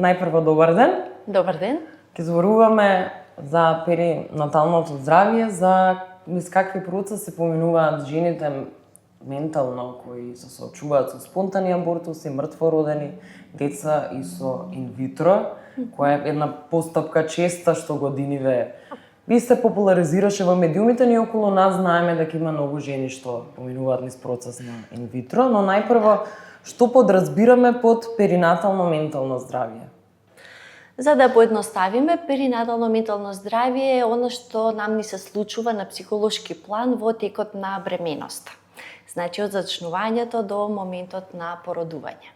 Најпрво добар ден. Добар ден. Ќе зборуваме за перинаталното здравје, за низ какви процеси се поминуваат жените ментално кои се соочуваат со спонтани абортуси, мртвородени деца и со инвитро, која е една постапка честа што годиниве би се популаризираше во медиумите, ние околу нас знаеме дека има многу жени што поминуваат низ процес на инвитро, но најпрво што подразбираме под перинатално ментално здравје? За да поедноставиме, перинатално ментално здравје е она што нам ни се случува на психолошки план во текот на бременоста. Значи од зачнувањето до моментот на породување.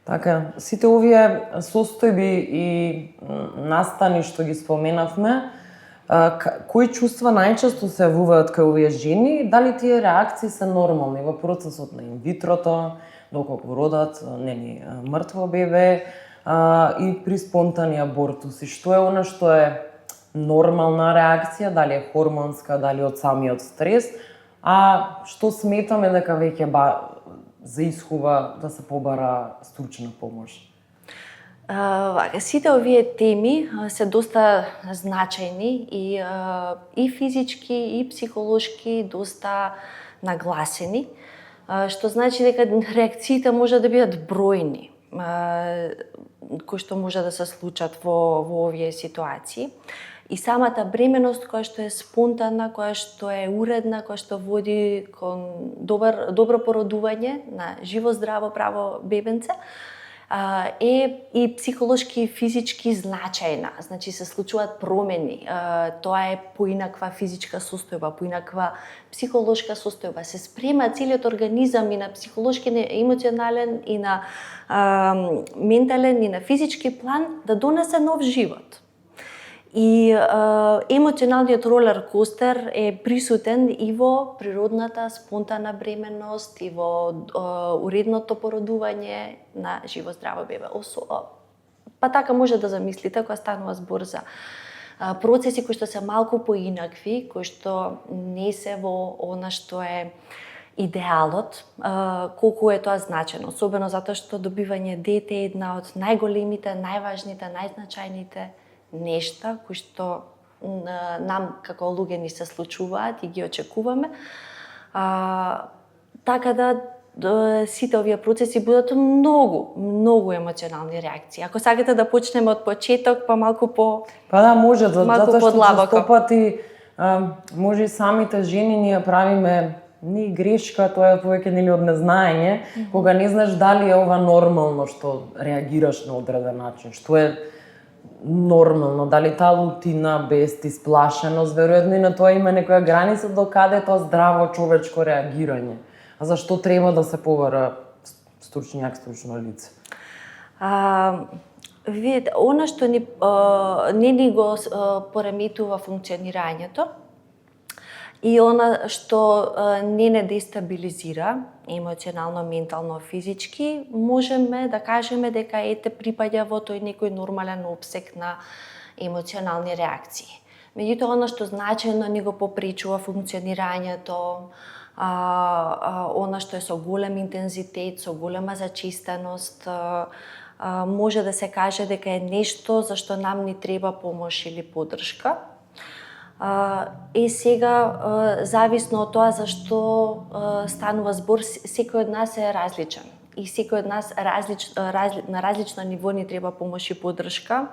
Така, сите овие состојби и настани што ги споменавме, кои чувства најчесто се јавуваат кај овие жени, дали тие реакции се нормални во процесот на инвитрото, доколку родат мртво бебе и при спонтани абортуси? Што е она што е нормална реакција, дали е хормонска, дали од самиот стрес, а што сметаме дека веќе заискува да се побара стручна помош? Сите овие теми се доста значајни и физички и психолошки доста нагласени, што значи дека реакциите може да бидат бројни, кои што може да се случат во овие ситуации. И самата бременост која што е спонтанна, која што е уредна, која што води кон добро породување на живо, здраво, право бебенце, е и психолошки и физички значајна. Значи се случуваат промени. Тоа е поинаква физичка состојба, поинаква психолошка состојба. Се спрема целиот организам и на психолошки, и на емоционален, и на ментален, и на физички план да донесе нов живот. И емоционалниот ролер костер е присутен и во природната спонтана бременност, и во уредното породување на живо здраво бебе. Па така може да замислите кога станува збор за процеси кои што се малку поинакви, кои што не се во она што е идеалот, колку е тоа значено, особено затоа што добивање дете е една од најголемите, најважните, најзначајните нешта кои што нам како луѓе ни се случуваат и ги очекуваме. Така да сите овие процеси будат многу емоционални реакции. Ако сакате да почнеме од почеток, па малку по може, затоа што подлабоко. често пати може и самите жени ние правиме не грешка, тоа е повеќе нели од незнаење, кога не знаеш дали е ова нормално што реагираш на одреден начин, што е нормално, дали таа лутина, бест, исплашеност, веројатно и на тоа има некоја граница до каде е тоа здраво човечко реагирање. А зашто треба да се побара стручњак, стручно лице? Видите, она што не ни го пореметува функционирањето и она што не дестабилизира емоционално, ментално, физички, можеме да кажеме дека припаѓа во тој некој нормален опсек на емоционални реакции. Меѓутоа, она што значајно ни го попречува функционирањето, она што е со голем интензитет, со голема зачистеност, може да се каже дека е нешто за што нам ни треба помош или поддршка. Сега, зависно од тоа за што станува збор, секој од нас е различен. И секој од нас на различно ниво ни треба помош и поддршка.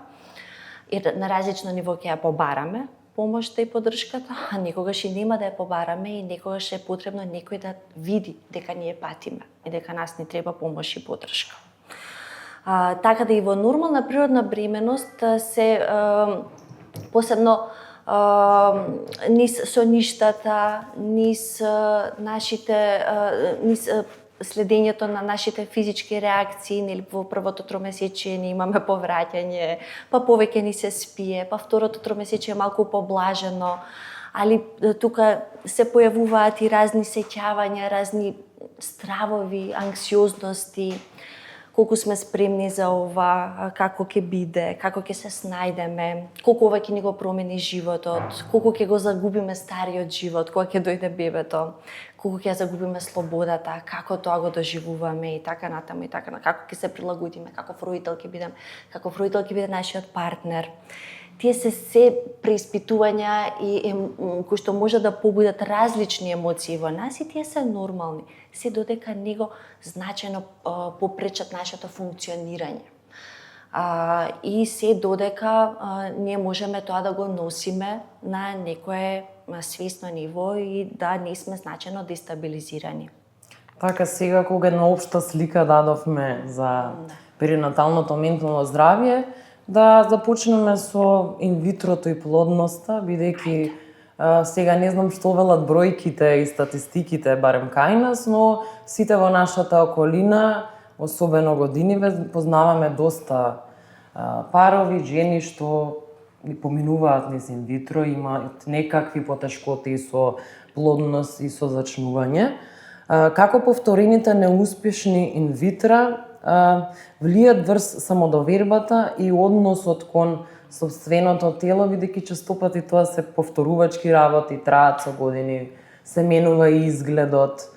И на различно ниво ќе ја побараме помошта и поддршката, а некогаш и нема да ја побараме и некогаш е потребно некој да види дека ние патиме и дека нас ни треба помош и поддршка. Така да и во нормална природна бременост се посебно низ соништата, низ следењето на нашите физички реакции, нели во првото тромесечие ни имаме повраќање, па повеќе ни се спие, па второто тромесечие малку поблажено, али тука се појавуваат и разни сеќавања, разни стравови, анксиозности, колку сме спремни за ова, како ќе биде, како ќе се снајдеме, колку ова ќе ни го промени животот, колку ќе го загубиме стариот живот, кога ќе дојде бебето, колку ќе загубиме слободата, како тоа го доживуваме и така натаму, како ќе се прилагодиме, каков родител ќе бидеме, каков родител ќе биде нашиот партнер. Тие се преиспитувања кои што може да побудат различни емоции во нас и тие се нормални, се додека него значајно попречат нашето функционирање. И се додека ние можеме тоа да го носиме на некое свесно ниво и да не сме значајно дестабилизирани. Така, сега кога една општа слика дадовме за перинаталното ментално здравје, да започнеме со инвитрото и плодноста, бидејќи сега не знам што велат бројките и статистиките, барем кај нас, но сите во нашата околина, особено годиниве, познаваме доста парови, жени што поминуваат низ инвитро, имаат некакви потешкоти со плодност и со зачнување. Како повторените неуспешни инвитра влијат врз самодовербата и односот кон сопственото тело, бидејќи честопати тоа се повторувачки работи, траат со години, се менува и изгледот,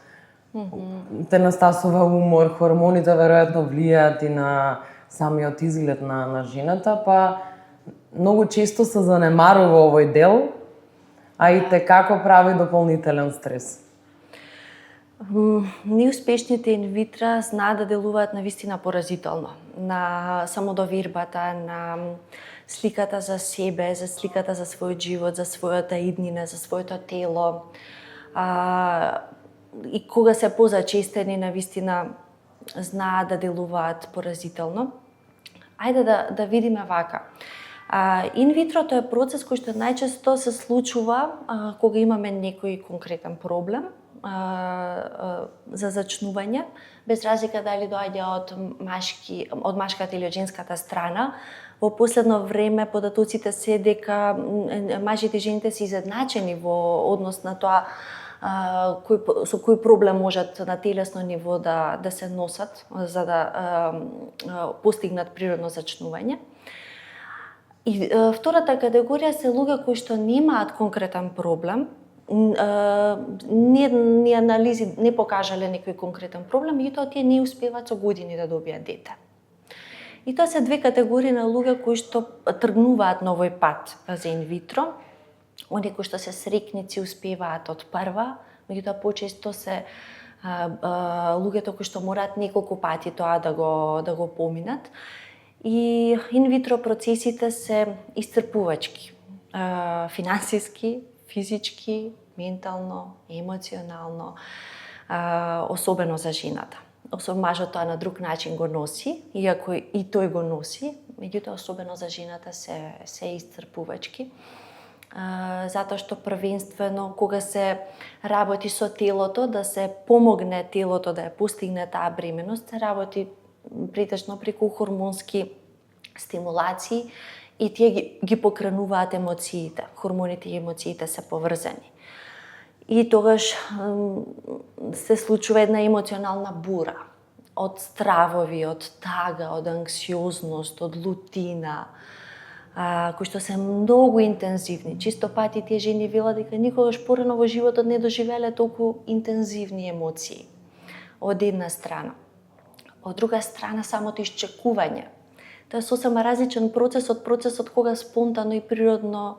те настасува умор, хормоните веројатно влијаат и на самиот изглед на жената, па многу често се занемарува овој дел, а и те како прави дополнителен стрес. Неуспешните инвитра знаат да делуваат навистина поразително на самодовербата, на сликата за себе, за сликата за својот живот, за својата иднина, за своето тело. И кога се позачестени, навистина знаат да делуваат поразително. Ајде да видиме вака. Инвитрото е процес кој што најчесто се случува кога имаме некој конкретен проблем за зачнување, без разлика дали доаѓа од машката или од женската страна. Во последно време податоците се дека мажите и жените се изедначени во однос на тоа со кој проблем можат на телесно ниво да се носат за да постигнат природно зачнување. И втората категорија се луѓе кои што немаат конкретен проблем, ни анализи не покажале некој конкретен проблем, меѓутоа тие не успеваат со години да добијат дете. И тоа се две категории на луѓе кои што тргнуваат на овој пат за инвитро. Оние кои што се срекници успеваат од прва, меѓутоа почесто се луѓето кои што мораат неколку пати тоа да го поминат. И инвитро процесите се исцрпувачки, финансиски, физички, ментално, емоционално, особено за жената. Мажот тоа на друг начин го носи, иако и тој го носи, меѓутоа особено за жената се исцрпувачки. Затоа што првенствено кога се работи со телото, да се помогне телото да ја постигне таа бременост, се работи претежно преку хормонски стимулации и тие ги покренуваат емоциите. Хормоните и емоциите се поврзани. И тогаш се случува една емоционална бура од стравови, од тага, од анксиозност, од лутина, кои што се многу интензивни. Чисто пати тие жени велат дека никогаш порано во животот не доживеле толку интензивни емоции. Од една страна. Од друга страна, самото исчекување. Тоа е сосема различен процес од процесот кога спонтано и природно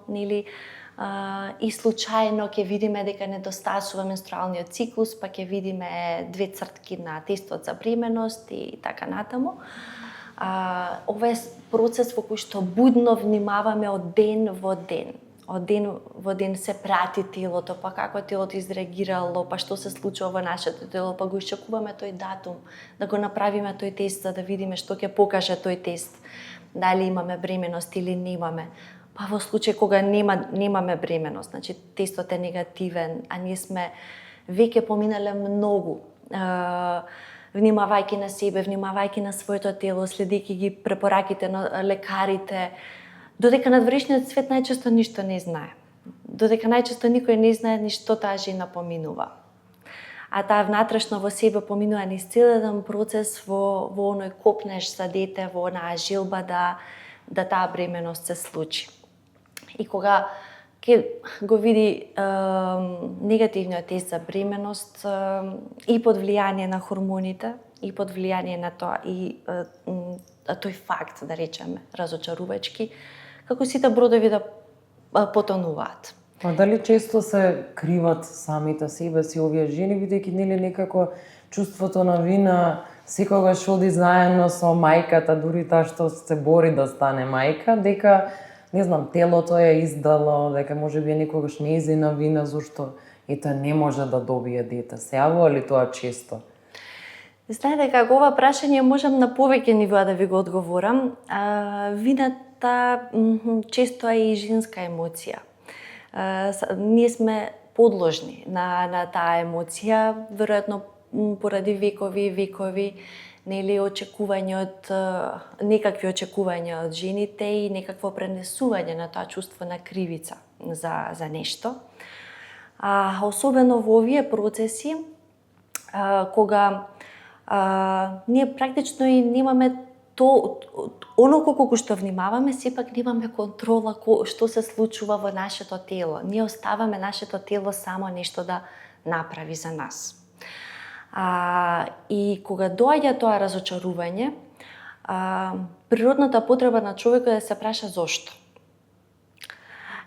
и случајно ќе видиме дека недостасува менструалниот циклус, па ќе видиме 2 цртки на тестот за бременост и така натаму. Ова е процес во кој што будно внимаваме од ден во ден. Од ден во ден се прати телото, па како телото изреагирало, па што се случува во нашето тело, па го исчекуваме тој датум, да го направиме тој тест, за да видиме што ќе покаже тој тест, дали имаме бременост или немаме. Па во случај кога немаме бременост, значи тестот е негативен, а ние сме веќе поминале многу, внимавајќи на себе, внимавајќи на своето тело, следејќи ги препораките на лекарите, додека надвршниот свет најчесто ништо не знае. Додека најчесто никој не знае ни што таа жена поминува. а таа внатрешно во себе поминува низ целен процес во оној копнеш за дете, во онаа желба да таа бременост се случи. И кога ќе го види негативниот тест за бременост и под влијание на хормоните, и под влијание на тоа и тој факт, да речеме, разочарувачки, како сите бродови да потонуваат. А дали често се криват самите себе си овие жени, бидејќи нели некако чувството на вина секогаш оди заедно со мајката, дури таа што се бори да стане мајка, дека не знам, телото е издало, дека можеби е некогаш нејзина вина зашто ета не може да добие дете. Се јавува ли тоа често? Знаете како ова прашање можам на повеќе нивоа да ви го одговорам. Вината често е и женска емоција. Ние сме подложни на таа емоција, веројатно поради векови, нели некакви очекувања од жените и некакво пренесување на тоа чувство на кривица за нешто. Особено во овие процеси, кога ние практично и немаме оноко колку што внимаваме, сепак немаме контрола што се случува во нашето тело. Ние оставаме нашето тело само нешто да направи за нас. И кога доаѓа тоа разочарување, природната потреба на човекот е да се праша зошто.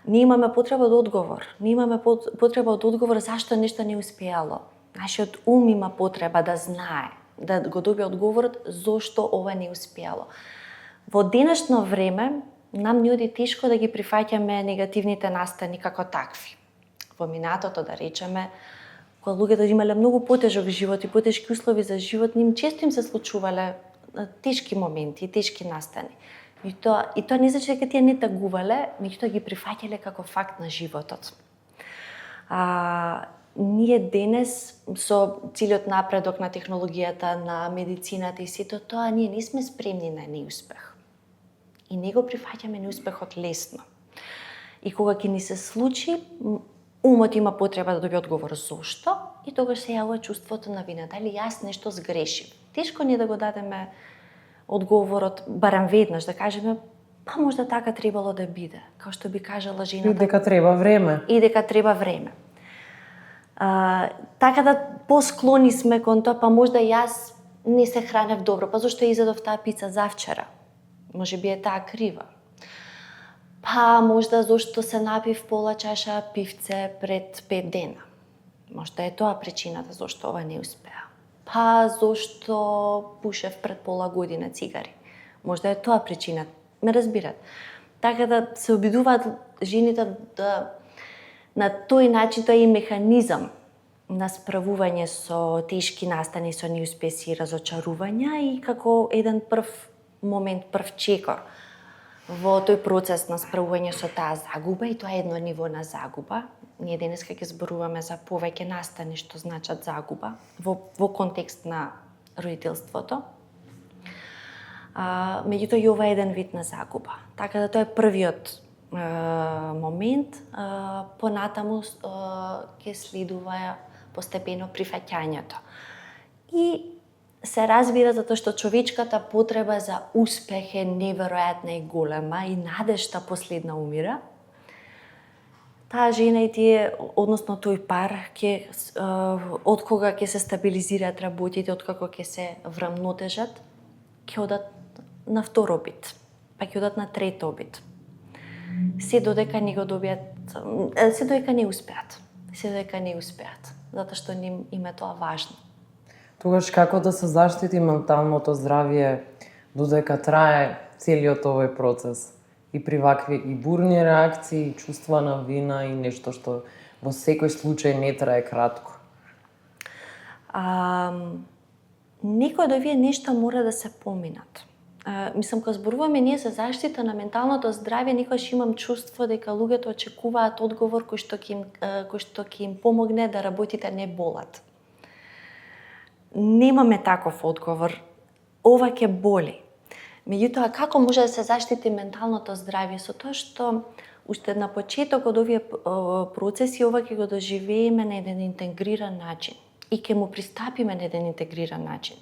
Ние имаме потреба од одговор. Ние имаме потреба од одговор зашто нешто не успеало. Нашиот ум има потреба да знае, да го добие одговорот зошто ова не успеало. Во денешно време нам не оди тешко да ги прифаќаме негативните настани како такви. Во минатото, да речеме, кога луѓето имале многу потежок живот и потешки услови за живот, ним често им се случувале тешки моменти, тешки настани. И тоа не значи дека тие не тагувале, меѓутоа ги прифаќале како факт на животот. Ние денес со целиот напредок на технологијата, на медицината и сето тоа, ние не сме спремни на неуспех. И не го прифаќаме неуспехот лесно. И кога ќе ни се случи, умот има потреба да добие одговор зошто и тогаш се јавува чувството на вина. Дали јас нешто сгрешив? Тешко ни е да го дадеме одговорот барем веднаш, да кажеме па можда така требало да биде, како што би кажала жената. И дека треба време. И дека треба време. Така да посклони сме кон тоа, па можда јас не се хранев добро, па зашто изедов таа пица завчера? Може би е таа крива. Па можда зашто се напив пола чаша пивце пред 5 дена. Можда е тоа причината зашто ова не успеа. Па зашто пушев пред пола година цигари. Можда е тоа причината. Ме разбират. Така да се обидуваат жените да на тој начин, тоа е и механизам на справување со тешки настани, со неуспеси и разочарувања и како еден прв момент, прв чекор во тој процес на справување со таа загуба, и тоа е едно ниво на загуба. Ние денеска ќе зборуваме за повеќе настани што значат загуба во контекст на родителството. Меѓутоа и ова е еден вид на загуба. Така да тоа е првиот момент. Понатаму ќе следува постепено прифаќањето. И се разбира затоа што човечката потреба за успех е неверојатна и голема и надежта последна умира. Таа жена и тие, односно тој пар, од кога ќе се стабилизираат работите, од како ќе се врамнотежат, ќе одат на втор обид, па ќе одат на трет обид. Се додека не го добијат, се додека не успеат. Затоа што им е тоа важно. Тогаш како да се заштити менталното здравје додека трае целиот овој процес? И при вакви и бурни реакции, и чувства на вина и нешто што во секој случај не трае кратко. Некои од овие нешта мора да се поминат. Мислам, кога зборуваме ние за заштита на менталното здравје, некогаш имам чувство дека луѓето очекуваат одговор кој што ќе им помогне да работите не болат. Немаме таков одговор. Ова ќе боли. Меѓутоа, како може да се заштити менталното здравје? Со тоа што уште на почеток од овие процеси ова ќе го доживееме на еден интегриран начин. и ќе му пристапиме на еден интегриран начин.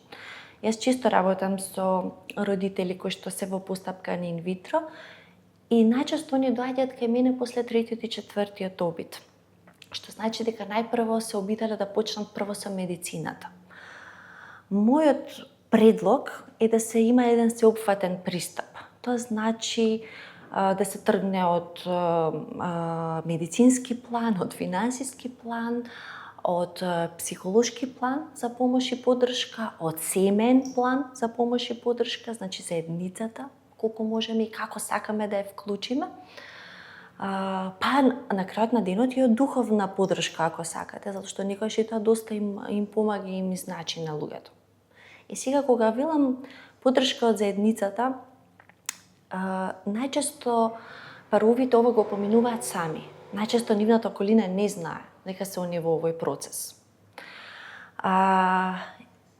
Јас често работам со родители кои што се во постапка на инвитро и најчесто они доаѓаат кај мене после третиот и четвртиот обид. Што значи дека најпрво се обидале да почнат прво со медицината. Мојот предлог е да се има еден сеопфатен пристап. Тоа значи да се тргне од медицински план, од финансиски план, од психолошки план за помош и поддршка, од семеен план за помош и поддршка, значи заедницата, колку можеме и како сакаме да ја вклучиме. Па на крајот на денот и од духовна поддршка ако сакате, затоа што некогаш и тоа доста им помага и им значи на луѓето. И сега кога велам поддршка од заедницата, најчесто паровите ова го поминуваат сами. Најчесто нивната околина не знае дека се они во овој процес.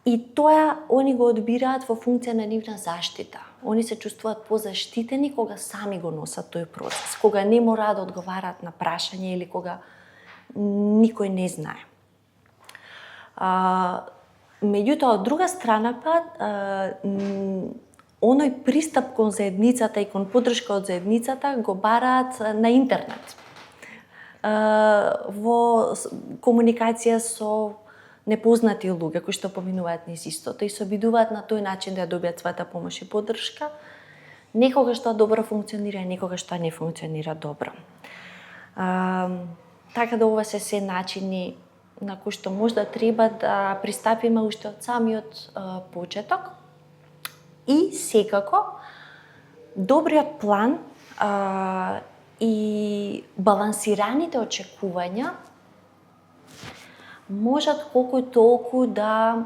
И тоа они го одбираат во функција на нивна заштита. Они се чувствуваат позаштитени кога сами го носат тој процес, кога не мораат да одговараат на прашање или кога никој не знае. Меѓутоа, од друга страна оној пристап кон заедницата и кон поддршка од заедницата го бараат на интернет. Во комуникација со непознати луѓе кои што поминуваат низ истото и се обидуваат на тој начин да ја добијат својата помош и поддршка. Некогаш тоа добро функционира, некогаш тоа не функционира добро. Така да ова се начини на кои што можда треба да пристапиме уште од самиот почеток. И секако, добриот план и балансираните очекувања можат колку и толку да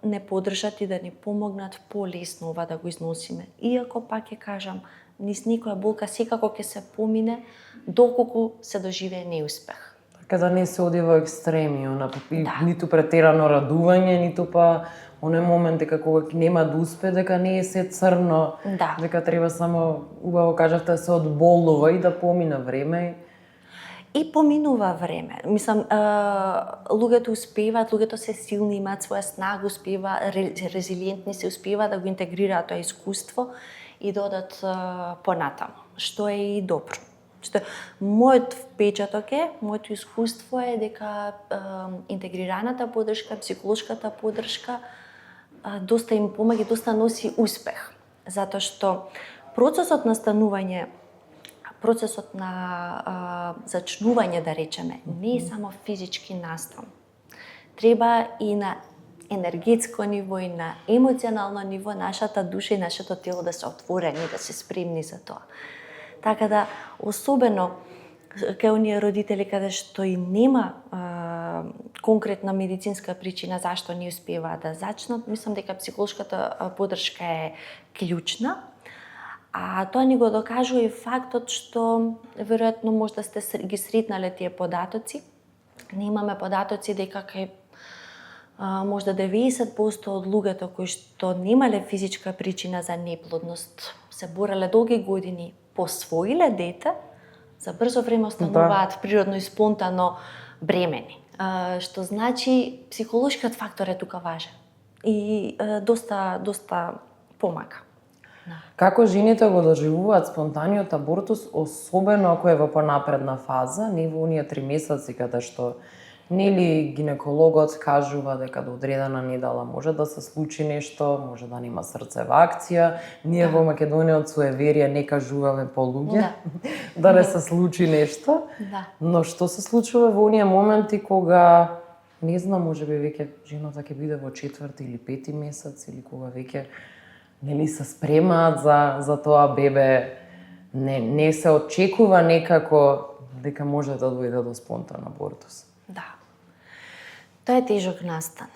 не поддржат и да ни помогнат полесно ова да го износиме. Иако пак ќе кажам, низ некоја болка секако ќе се помине доколку се доживее неуспех. Така да не се оди во екстреми, ниту претерано радување, ниту па оној момент дека кога нема да успе, дека не е се црно, дека треба само, убаво кажавте, да се одболува и да помине време. И поминува време. Мислам, луѓето успеваат, луѓето се силни, имаат своја снага, успеваат, резилиентни се успеваат да го интегрираат тоа искуство и да одат понатаму, што е и добро. Мојот впечаток е, моето искуство е дека интегрираната поддршка, психолошката поддршка доста им помага и доста носи успех. Затоа што процесот на станување, процесот на зачнување, да речеме, не е само физички настан. Треба и на енергетско ниво и на емоционално ниво нашата душа и нашето тело да се отворени, да се спремни за тоа. Така да, особено кај оние родители каде што и нема конкретна медицинска причина зашто не успеваат да зачнат, мислам дека психолошката поддршка е клучна. А тоа ни го докажува и фактот што веројатно можда сте ги сретнале тие податоци. Ние имаме податоци дека кај можда 90% од луѓето кои што немале физичка причина за неплодност, се бореле долги години, посвоиле дете, за брзо време остануваат природно и спонтано бремени. Што значи психолошкиот фактор е тука важен и доста помага. Како жените го доживуваат спонтаниот абортус, особено ако е во понапредна фаза, не во оние 3 месеци каде што нели гинекологот кажува дека до одредена недела може да се случи нешто, може да нема срцева акција. Ние во Македонија од суеверие не кажуваме по луѓе да не се случи нешто. Но што се случува во оние моменти кога не знам, можеби веќе жената ќе биде во 4 или 5 месец или кога веќе нели се спремаат за тоа бебе, не се очекува некако дека може да дојде до спонтан абортус. Да. Тоа е тежок настан.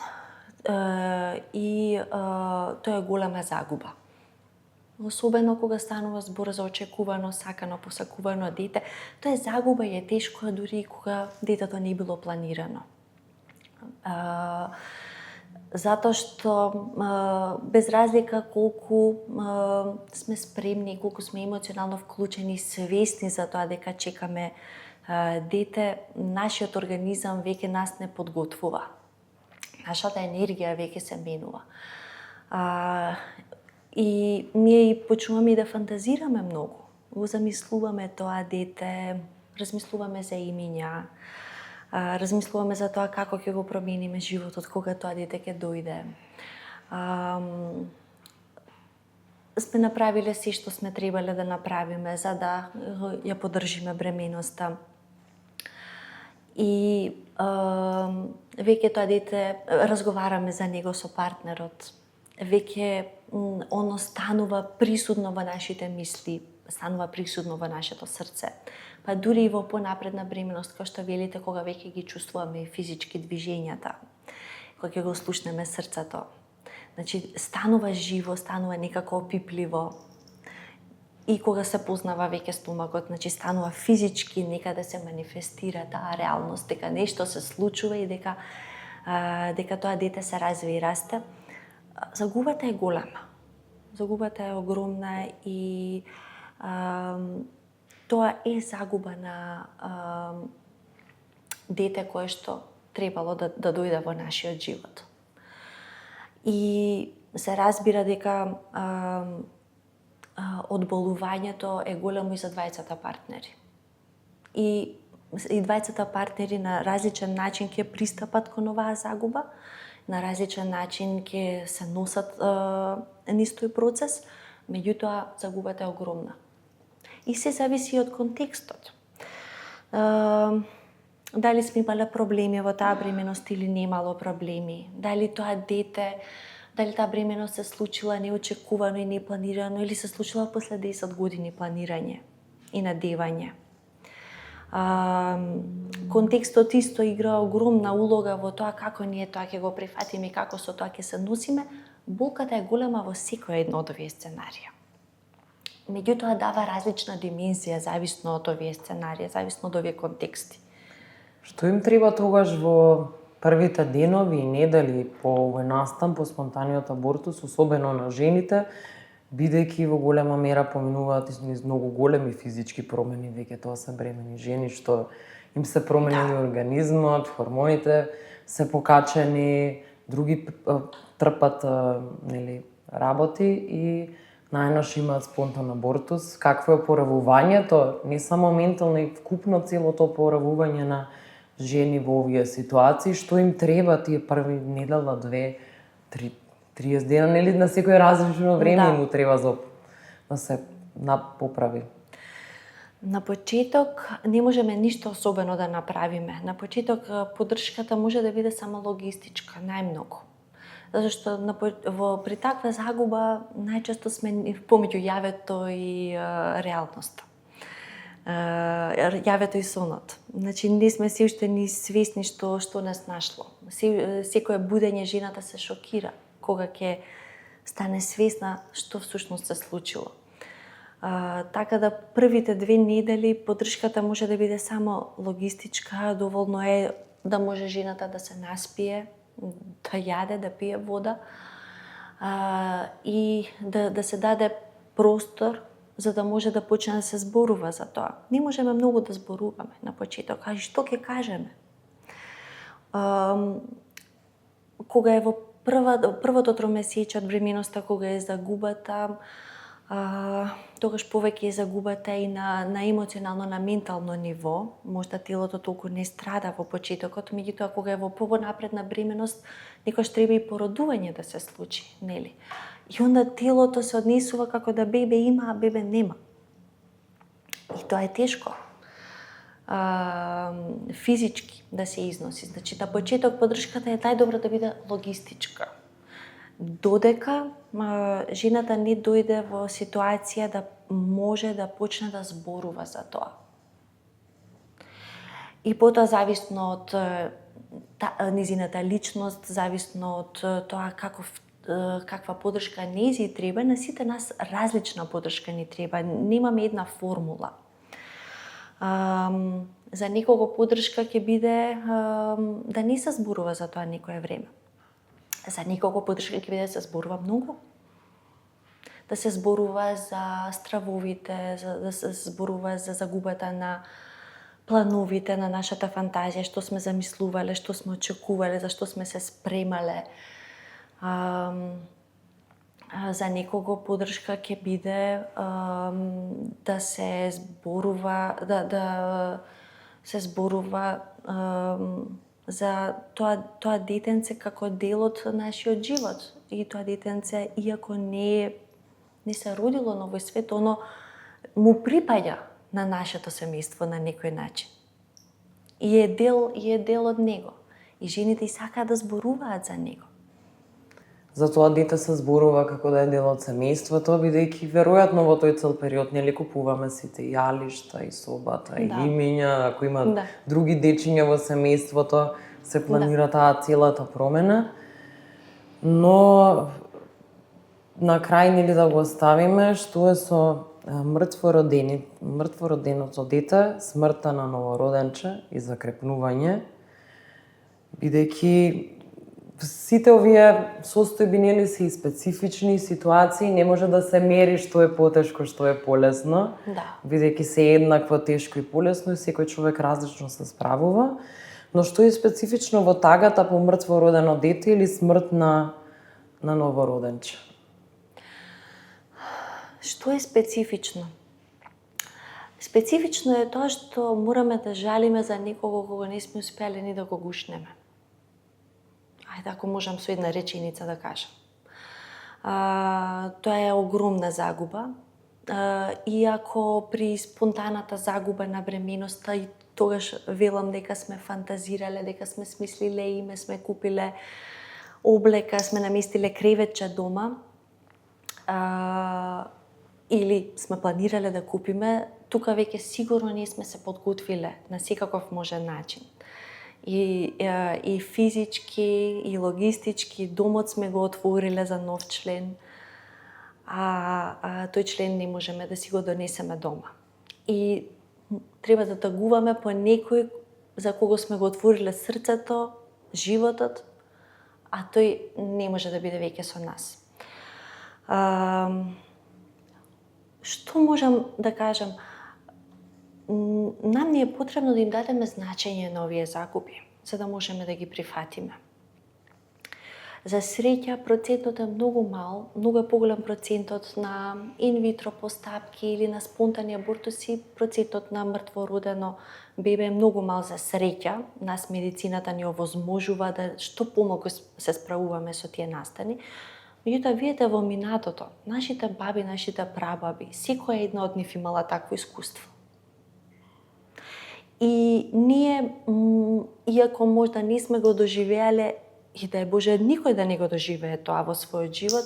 И тоа е голема загуба. Особено кога станува збор за очекувано, сакано, посакувано дете, тоа е загуба и е тешко дури и кога детето не било планирано. Затоа што без разлика колку сме спремни, колку сме емоционално вклучени, свесни за тоа дека чекаме дете, нашиот организам веќе нас не подготвува. Нашата енергија веќе се менува. И ние и почнуваме да фантазираме многу. Го замислуваме тоа дете, размислуваме за имиња, размислуваме за тоа како ќе го промениме животот, кога тоа дете ќе дојде. Сме направиле се што сме требале да направиме за да ја поддржиме бременоста. И веќе тоа дете, разговараме за него со партнерот. Веќе оно станува присутно во нашите мисли, станува присутно во нашето срце. Па дури и во понапредна бременост, кој што велите, кога веќе ги чувствуваме физички движењата, кога ќе го слушнеме срцето. Значи, станува живо, станува некако опипливо. И кога се познава веќе стомакот, значи станува физички некаде се манифестира таа реалност, дека нешто се случува и дека тоа дете се развива и расте. Загубата е голема. Загубата е огромна и тоа е загуба на дете кое што требало да дојде во нашиот живот. И се разбира дека одболувањето е големо и за двајцата партнери. И двајцата партнери на различен начин ќе пристапат кон оваа загуба, на различен начин ќе се носат низ тој процес, меѓутоа загубата е огромна. И се зависи од контекстот. Дали сме имале проблеми во таа бременост или немало проблеми, дали тоа дете, дали таа бременост се случила неочекувано и непланирано или се случила после 10 години планирање и надевање. Контекстот исто игра огромна улога во тоа како ние тоа ќе го прифатиме и како со тоа ќе се носиме. Болката е голема во секој едно од овие сценарија. Меѓутоа дава различна димензија зависно од овие сценарија, зависно од овие контексти. Што им треба тогаш во првите денови и недели по овој настан, по спонтаниот абортус, особено на жените, бидејќи во голема мера поминуваат низ многу големи физички промени, веќе тоа се бремени жени, што им се променени организмот, хормоните се покачени, други трпат работи и најнаш имаат спонтан абортус. Какво е поравувањето, не само ментално и вкупно целото поравување на жени во овие ситуации, што им треба тие први недела, 2, 3, 30 дена, нели на секој различно време му треба да се поправи. На почеток не можеме ништо особено да направиме. На почеток поддршката може да биде само логистичка, најмногу. Зашто при таква загуба најчесто сме помеѓу јавето и реалноста. Јавето и сонот. Значи не сме се уште ни свесни што нас нашло. Секое будење жената се шокира кога ќе стане свесна што всушност се случило. Така да првите 2 недели поддршката може да биде само логистичка, доволно е да може жената да се наспие, да јаде, да пие вода и да се даде простор за да може да почне да се зборува за тоа. Не можеме многу да зборуваме на почеток, а што ќе кажеме? Кога е во првото тромесечие од бременоста, кога е загубата, тогаш повеќе е загубата и на емоционално, на ментално ниво. Можда телото толку не страда во почетокот, меѓутоа кога е во понапредна бременост, некојаш треба и породување да се случи, нели? И онда телото се однесува како да бебе има, а бебе нема. И тоа е тешко. Физички да се износи. Значи, на почеток поддршката е најдобро да биде логистичка. Додека жената не дојде во ситуација да може да почне да зборува за тоа. И потоа зависно од низината личност, зависно од тоа каква поддршка нејзи треба, на сите нас различна поддршка ни треба. Немаме една формула. За некого поддршка ќе биде да не се зборува за тоа некое време. За некого поддршка ќе биде да се зборува многу. Да се зборува за стравовите, да се зборува за загубата на плановите на нашата фантазија, што сме замислувале, што сме очекувале, за што сме се спремале. За некого подршка ќе биде да се зборува, да се зборува за тоа детенце како дел од нашиот живот. И тоа детенце, иако не се родило на овој свет, оно му припаѓа на нашето семејство на некој начин. И е дел од него. И жените сакаат да зборуваат за него. За тоа дете се зборува како да е дел од семејството, бидејќи веројатно во тој цел период нели купуваме сите јалишта и собата и имиња, ако има други дечиња во семејството, се планира таа целата промена. Но на крај нели да го оставиме што е со мртвороденото дете, смртта на новороденче и закрепнување, бидејќи сите овие состојби нели се и специфични ситуации, не може да се мери што е потешко, што е полесно, бидејќи се еднакво тешко и полесно и секој човек различно се справува. Но што е специфично во тагата по мртвородено дете или смрт на новороденче? Што е специфично? Специфично е тоа што мораме да жалиме за некого кога не сме успеале ни да го гушнеме. Ајде, ако можам со една реченица да кажам. Тоа е огромна загуба. Иако при спонтаната загуба на бременоста и тогаш велам дека сме фантазирале, дека сме смислиле име, сме купиле облека, сме наместиле креветче дома, или сме планирале да купиме, тука веќе сигурно не сме се подготвиле на секаков можен начин. И физички, и логистички, домот сме го отвориле за нов член, а тој член не можеме да си го донесеме дома. И треба да тагуваме по некој за кого сме го отвориле срцето, животот, а тој не може да биде веќе со нас. Што можам да кажам? Нам не е потребно да им дадеме значење на овие загуби, за да можеме да ги прифатиме. За среќа, процентот е многу мал, многу е поголем процентот на инвитро постапки или на спонтани абортуси, процентот на мртвородено бебе е многу мал за среќа. Нас медицината ни овозможува да што помалку се справуваме со тие настани. Меѓутоа, видите во минатото, нашите баби, нашите прабаби, секоја една од нив имала такво искуство. И ние, иако можда не сме го доживеале, и да е Боже, никој да не го доживее тоа во својот живот,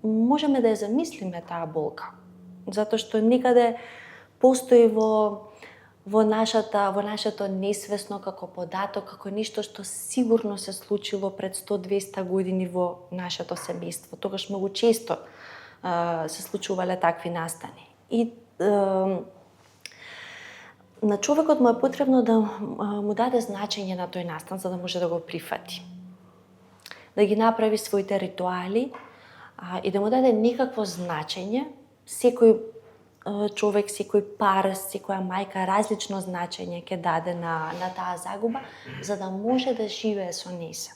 можеме да ја замислиме таа болка. Затоа што некаде постои во нашето несвесно како податок, како нешто што сигурно се случило пред 100-200 години во нашето семејство. Тогаш многу често се случувале такви настани. И на човекот му е потребно да му даде значење на тој настан за да може да го прифати. Да ги направи своите ритуали и да му даде некакво значење. Секој човек, секој пар, секоја мајка различно значење ќе даде на таа загуба, за да може да живее со неса.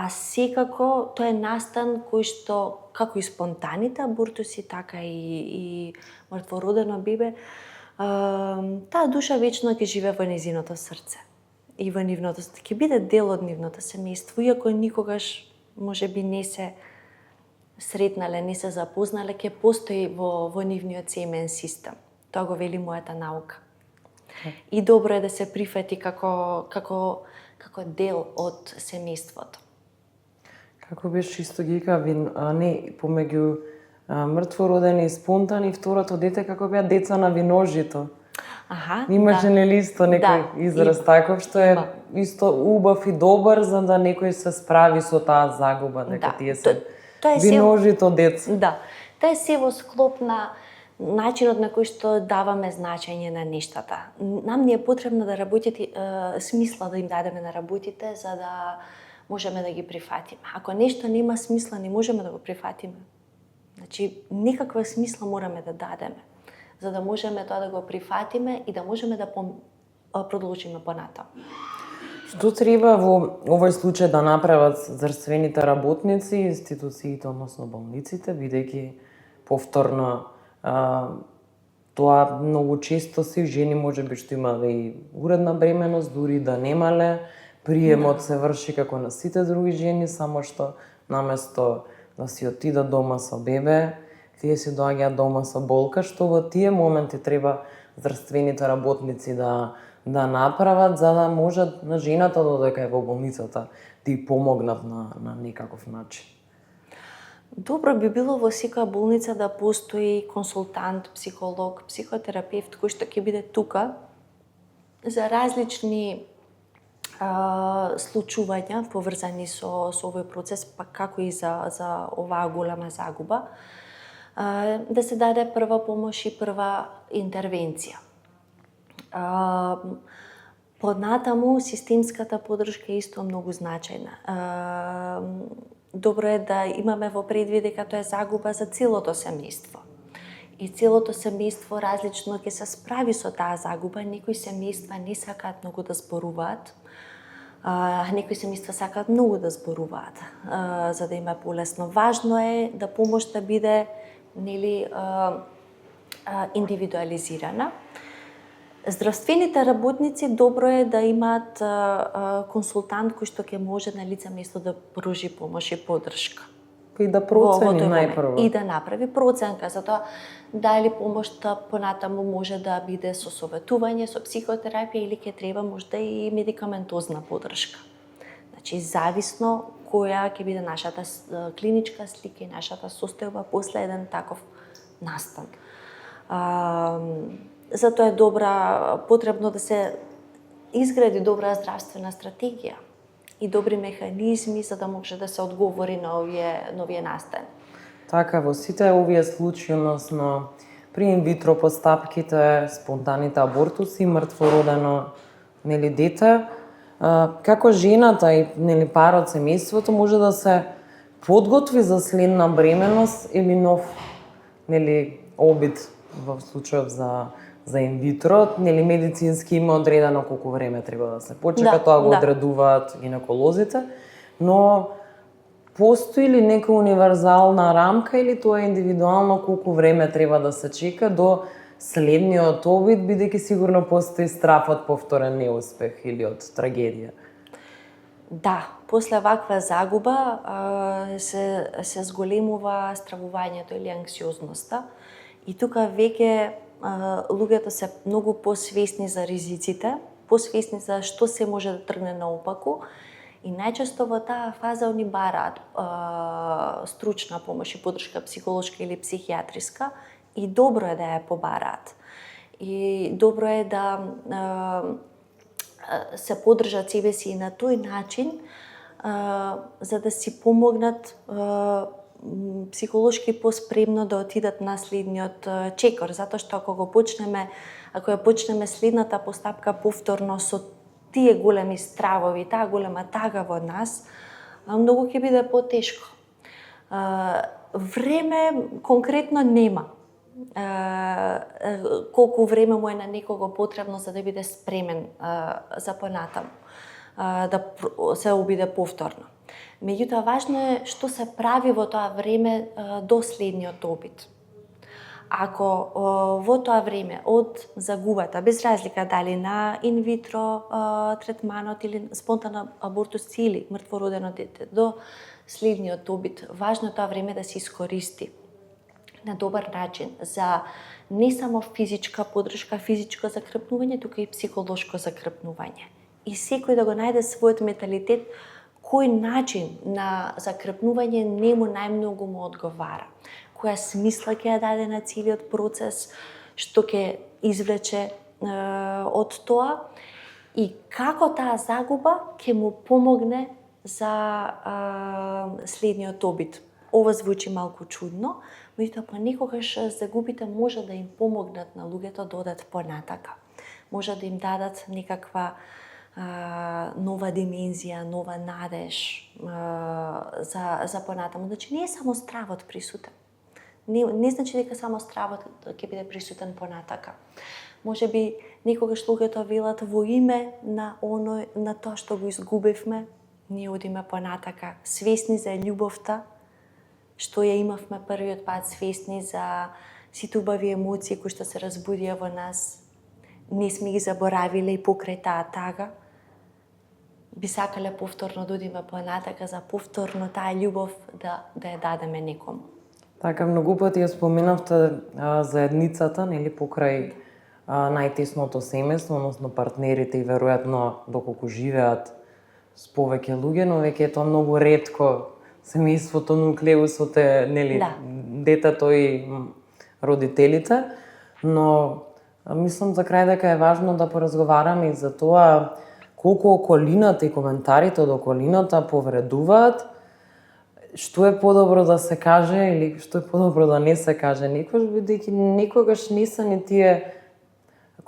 Секако тоа е настан кој што, како и спонтаните абортуси, така и мртвородено бебе, таа душа вечно ќе живее во незиното срце и во нивното, ќе биде дел од нивното семејство, иако никогаш можеби не се сретнале, не се запознале, ќе постои во нивниот семеен систем. Тоа го вели мојата наука. И добро е да се прифати како дел од семејството. Како беше чисто гикави, не помеѓу мртвородени и спонтани, второто дете како беа деца на виножито. Имаше нели исто некој израз таков што е исто убав и добар за да некој се справи со таа загуба, дека тие се виножито деца. Да, тоа е се во склоп на начинот на кој што даваме значење на нештата. Нам не е потребно да работите, смисла да им дадеме на работите за да можеме да ги прифатиме. Ако нешто нема смисла, не можеме да го прифатиме. Значи, никаква смисла мораме да дадеме. за да можеме тоа да го прифатиме и да можеме да продолжиме понатаму. Што треба во овој случај да направат здравствените работници, институциите, односно болниците, бидејќи повторно тоа многу често се жени можеби што имале и уредна бременост, дури да немале, приемот се врши како на сите други жени, само што наместо да си отидат дома со бебе, тие си доаѓаат дома со болка, што во тие моменти треба здравствените работници да направат, за да можат на жената додека е во болницата да ја помогнат на некаков начин. Добро би било во секоја болница да постои консултант, психолог, психотерапевт кој што ќе биде тука за различни случувања поврзани со овој процес, па како и за оваа голема загуба, да се даде прва помош и прва интервенција. Понатаму системската поддршка е исто многу значајна. Добро е да имаме во предвид дека тоа е загуба за целото семејство. И целото семејство различно ќе се справи со таа загуба. Некои семејства не сакаат многу да зборуваат, некои семејства сакаат многу да зборуваат, за да им е полесно. Важно е да помошта биде индивидуализирана. Здравствените работници добро е да имаат консултант кој што ќе може на лице место да пружи помош и поддршка. И да процени најпрво. И да направи проценка за тоа дали помошта понатаму може да биде со советување, со психотерапија или ќе треба можда и медикаментозна поддршка. Значи, зависно која ќе биде нашата клиничка слика и нашата состојба после еден таков настан. Затоа е потребно да се изгради добра здравствена стратегија и добри механизми за да може да се одговори на овие настани. Така, во сите овие случаи, односно при инвитро постапките, спонтаните абортуси, мртвородено дете, како жената и парот, семејството може да се подготви за следна бременост или нов обид во случајот за инвитро, медицински има одредено колку време треба да се почека, тоа го одредуваат гинеколозите, но постои ли нека универзална рамка или тоа е индивидуално колку време треба да се чека до следниот обид, бидејќи сигурно постои страф од повторен неуспех или од трагедија? Да, после ваква загуба се зголемува стравувањето или анксиозноста и тука веќе луѓето се многу посвесни за ризиците, посвесни за што се може да тргне наопаку и најчесто во таа фаза они бараат стручна помош и поддршка психолошка или психијатриска и добро е да ја побараат. И добро е да се поддржат себе си и на тој начин за да си помогнат психолошки поспремно да отидат на следниот чекор, затоа што ако ја почнеме следната постапка повторно со тие големи стравови, таа голема тага во нас, многу ќе биде потешко. Време конкретно нема. Колку време му е на некого потребно за да биде спремен за понатаму, да се обиде повторно. Меѓутоа, важно е што се прави во тоа време до следниот обид. Ако во тоа време од загубата, без разлика дали на инвитро третманот или спонтана абортус или мртвородено дете, до следниот обид, важно е тоа време да се искористи на добар начин за не само физичка поддршка, физичко закрепнување, туку и психолошко закрепнување. И секој да го најде својот менталитет, кој начин на закрепнување нему најмногу му одговара, која смисла ќе ја даде на целиот процес, што ќе извлече од тоа и како таа загуба ќе му помогне за следниот обид. Ова звучи малку чудно, меѓутоа понекогаш загубите може да им помогнат на луѓето да одат понатака. Може да им дадат некаква нова димензија, нова надеж за понатаму. Значи не е само стравот присутен. Не значи дека само стравот ќе биде присутен понатака. Може би некогаш луѓето велат во име на тоа што го изгубивме, ние одиме понатака, свесни за љубовта, што ја имавме првиот пат, свесни за сите убави емоции кои што се разбудија во нас. Не сме ги заборавиле и покрај таа тага. Би сакале повторно да одиме понатака, за повторно таа љубов да ја дадеме некому. Така, многу пати ја споменавте заедницата, нели, покрај најтесното семејство, односно партнерите и веројатно доколку живеат с повеќе луѓе, но веќе е тоа многу ретко семејството, нуклеусот е, нели, детето и родителите, но мислам за крај дека е важно да поразговараме и за тоа колку околината и коментарите од околината повредуваат, што е подобро да се каже или што е подобро да не се каже некојаш, бидејќи некогаш не се ни тие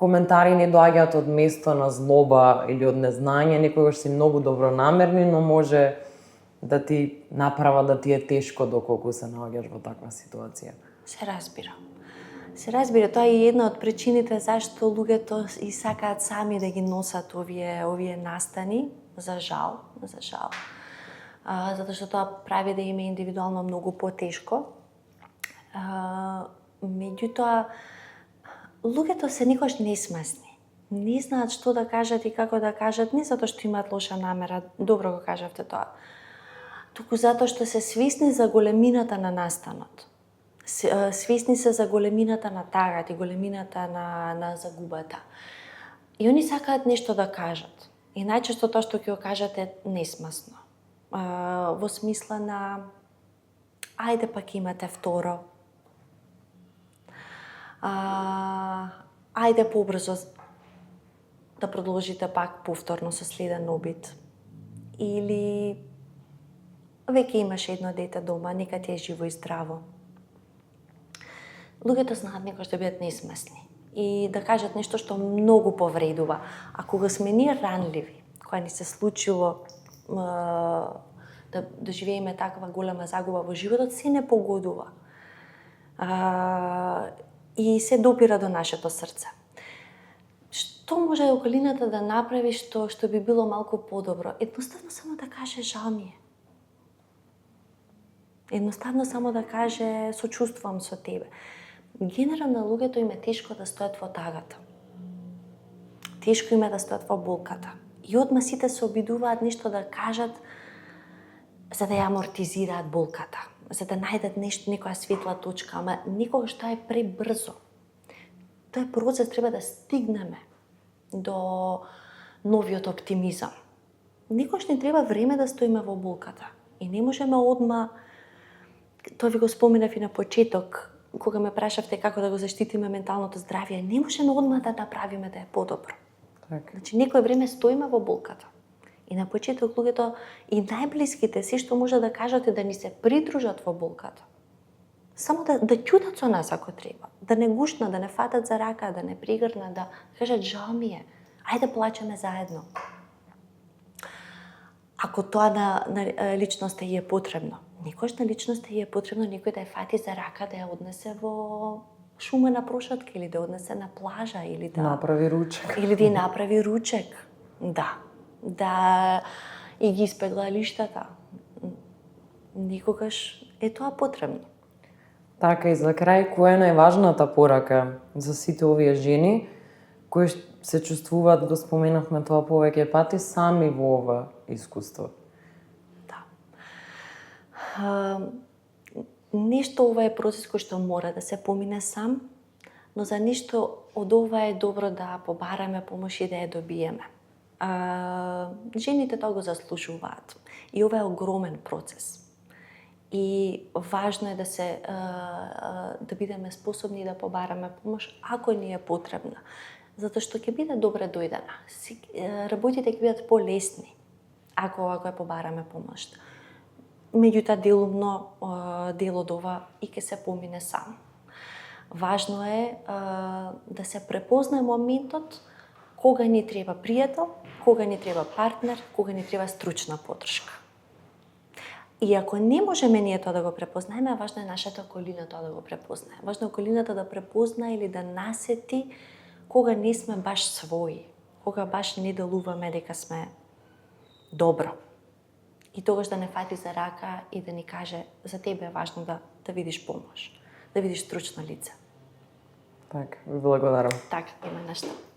коментари не доаѓаат од место на злоба или од незнање, некогаш си многу добронамерни, но може да ти направа да ти е тешко доколку се наоѓаш во таква ситуација. Се разбира, тоа е една од причините зашто луѓето и сакаат сами да ги носат овие настани, за жал. Затоа што тоа прави да им е индивидуално многу потешко. Меѓутоа, луѓето се никош несмесни. Не знаат што да кажат и како да кажат, не затоа што имаат лоша намера, добро го кажавте тоа, туку затоа што се свесни за големината на настанот. Свесни се за големината на тагата и големината на загубата. И они сакаат нешто да кажат. И најчесто тоа што ќе го кажат е несмесно. Во смисла на ајде пак имате второ. Ајде побрзо да продолжите пак повторно со следен обид. Или веќе имаш едно дете дома, нека ти е живо и здраво. Луѓето знаат некош да бидат несмесни и да кажат нешто што многу повредува. А кога сме ние ранливи, кога ни се случило да живееме таква голема загуба во животот, се не погодува. И се допира до нашето срце. Што може околината да направи што би било малку подобро? Едноставно само да каже жал ми е. Едноставно само да каже сочувствувам со тебе. Генерално луѓето им е тешко да стоят во тагата. Тешко им е да стоят во болката. И одма сите се обидуваат нешто да кажат за да ја амортизираат болката, за да најдат некоја светла точка, ама никогаш тоа е пребрзо. Тоа е процес, треба да стигнеме до новиот оптимизам. Никогаш не треба време да стоиме во болката. И не можеме одма, тоа ви го споменав и на почеток, кога ме прашавте како да го заштитиме менталното здравје, не можеме одма да направиме да е подобро. Значи, некој време стоиме во болката. И на почеток луѓето и најблиските се што може да кажат е да ни се придружат во болката. Само да ќутат со нас ако треба, да не гушнат, да не фатат за рака, да не пригрнат, да кажат жал ми е, ајде плачеме заедно. Ако тоа на личноста ја е потребно, никош на личноста ја е потребно некој да ја фати за рака, да ја однесе во шумена прошатка или да однесе на плажа или да направи ручек. Или да направи ручек. Да и ги испегла лиштата. Никогаш е тоа потребно. Така, и за крај, која е најважната порака за сите овие жени кои се чувствуваат, го споменавме тоа повеќе пати, сами во ова искуство? Да. Нешто ова е процес кој што мора да се помине сам, но за нешто од ова е добро да побараме помош и да ја добиеме. Жените тоа го заслужуваат. И ова е огромен процес. И важно е да бидеме способни да побараме помош ако ни е потребна. Затоа што ќе биде добре дојдена. Работите ќе бидат полесни ако ја побараме помош. Меѓутоа дел од ова и ќе се помине сам. Важно е да се препознае моментот кога ни треба пријател, кога ни треба партнер, кога ни треба стручна поддршка. И ако не можеме ние тоа да го препознаеме, важно е нашата околина тоа да го препознае. Важно е околината да препознае или да насети кога не сме баш своји, кога баш не делуваме дека сме добро. И тогаш да не фати за рака и да ни каже за тебе е важно да видиш помош, да видиш стручно лице. Така, ви благодарам. Така, има нешто.